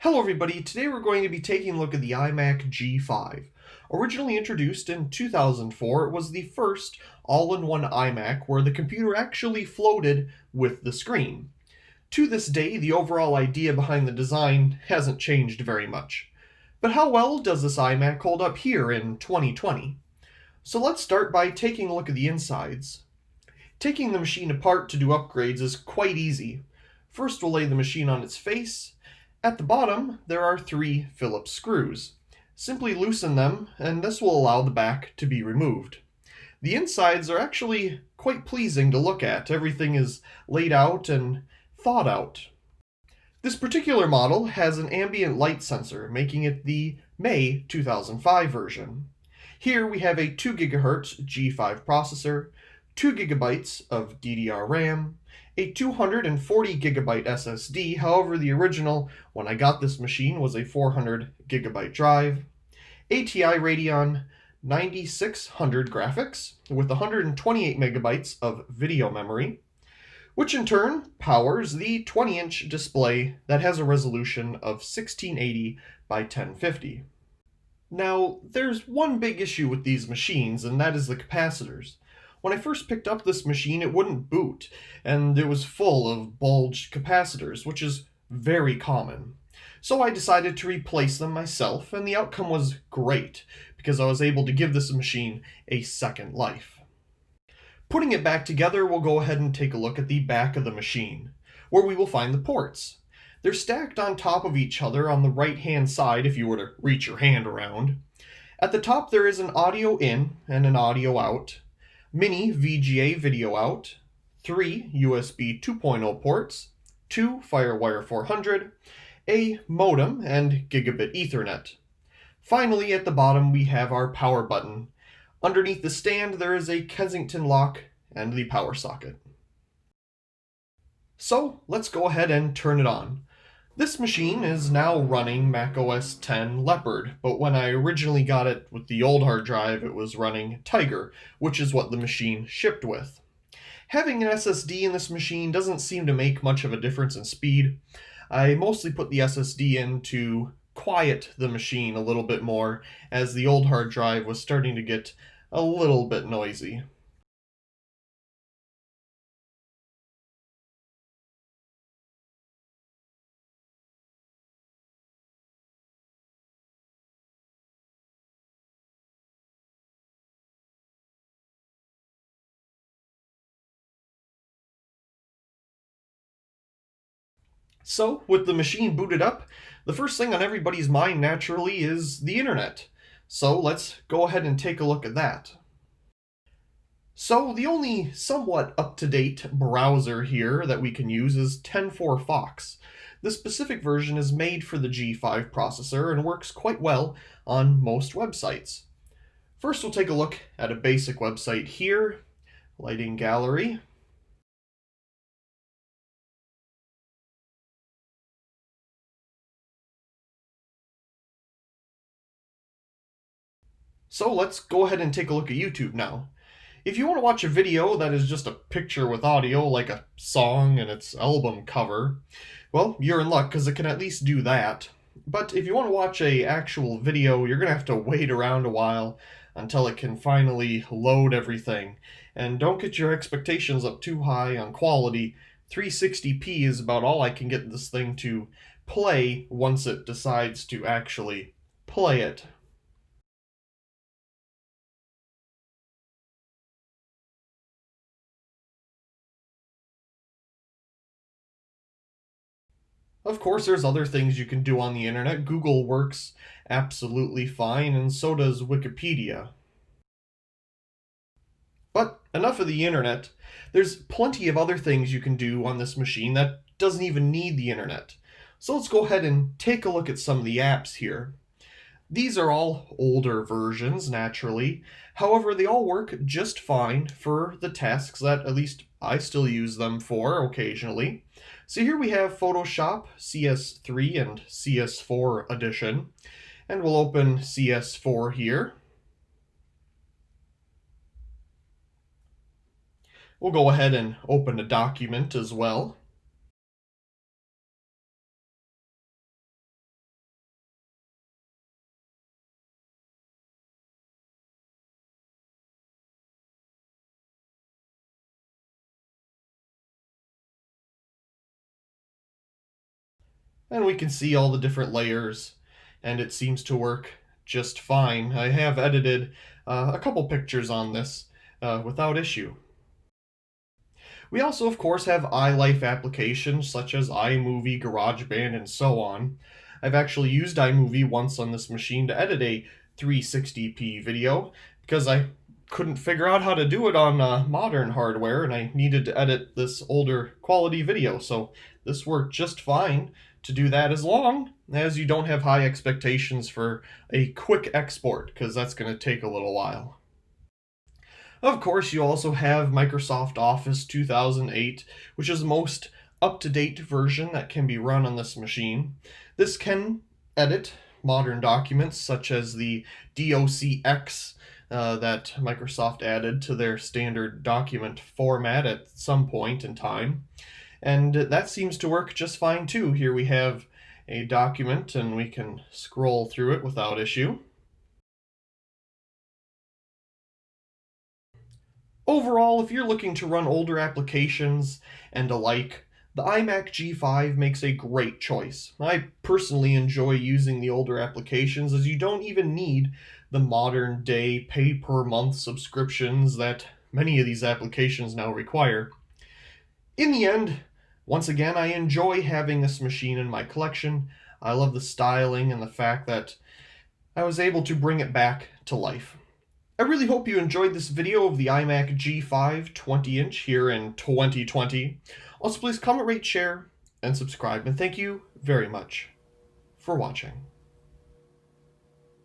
Hello everybody, today we're going to be taking a look at the iMac G5. Originally introduced in 2004, it was the first all-in-one iMac where the computer actually floated with the screen. To this day, the overall idea behind the design hasn't changed very much. But how well does this iMac hold up here in 2020? So let's start by taking a look at the insides. Taking the machine apart to do upgrades is quite easy. First we'll lay the machine on its face. At the bottom, there are 3 Phillips screws. Simply loosen them, and this will allow the back to be removed. The insides are actually quite pleasing to look at. Everything is laid out and thought out. This particular model has an ambient light sensor, making it the May 2005 version. Here we have a 2 GHz G5 processor, 2 GB of DDR RAM, a 240 GB SSD, however the original, when I got this machine, was a 400 GB drive, ATI Radeon 9600 graphics with 128 megabytes of video memory, which in turn powers the 20-inch display that has a resolution of 1680 by 1050. Now, there's one big issue with these machines, and that is the capacitors. When I first picked up this machine, it wouldn't boot, and it was full of bulged capacitors, which is very common. So I decided to replace them myself, and the outcome was great, because I was able to give this machine a second life. Putting it back together, we'll go ahead and take a look at the back of the machine, where we will find the ports. They're stacked on top of each other on the right-hand side if you were to reach your hand around. At the top there is an audio in and an audio out, mini VGA video out, 3 USB 2.0 ports, 2 FireWire 400, a modem, and gigabit Ethernet. Finally, at the bottom we have our power button. Underneath the stand there is a Kensington lock and the power socket. So let's go ahead and turn it on. This machine is now running macOS 10 Leopard, but when I originally got it with the old hard drive, it was running Tiger, which is what the machine shipped with. Having an SSD in this machine doesn't seem to make much of a difference in speed. I mostly put the SSD in to quiet the machine a little bit more, as the old hard drive was starting to get a little bit noisy. So, with the machine booted up, the first thing on everybody's mind naturally is the internet. So let's go ahead and take a look at that. So the only somewhat up-to-date browser here that we can use is 10.4 Fox. The specific version is made for the G5 processor and works quite well on most websites. First we'll take a look at a basic website here, Lighting Gallery. So let's go ahead and take a look at YouTube now. If you want to watch a video that is just a picture with audio, like a song and its album cover, well, you're in luck because it can at least do that. But if you want to watch a actual video, you're going to have to wait around a while until it can finally load everything. And don't get your expectations up too high on quality. 360p is about all I can get this thing to play once it decides to actually play it. Of course, there's other things you can do on the internet. Google works absolutely fine, and so does Wikipedia. But enough of the internet. There's plenty of other things you can do on this machine that doesn't even need the internet. So let's go ahead and take a look at some of the apps here. These are all older versions, naturally. However, they all work just fine for the tasks that at least I still use them for occasionally. So here we have Photoshop CS3 and CS4 edition. And we'll open CS4 here. We'll go ahead and open a document as well. And we can see all the different layers, and it seems to work just fine. I have edited a couple pictures on this without issue. We also, of course, have iLife applications such as iMovie, GarageBand, and so on. I've actually used iMovie once on this machine to edit a 360p video because I couldn't figure out how to do it on modern hardware, and I needed to edit this older quality video, so this worked just fine to do that, as long as you don't have high expectations for a quick export, because that's going to take a little while. Of course, you also have Microsoft Office 2008, which is the most up-to-date version that can be run on this machine. This can edit modern documents such as the docx that Microsoft added to their standard document format at some point in time. And that seems to work just fine too. Here we have a document and we can scroll through it without issue. Overall, if you're looking to run older applications and alike, the iMac G5 makes a great choice. I personally enjoy using the older applications, as you don't even need the modern day pay-per-month subscriptions that many of these applications now require. In the end, once again, I enjoy having this machine in my collection. I love the styling and the fact that I was able to bring it back to life. I really hope you enjoyed this video of the iMac G5 20-inch here in 2020. Also, please comment, rate, share, and subscribe. And thank you very much for watching.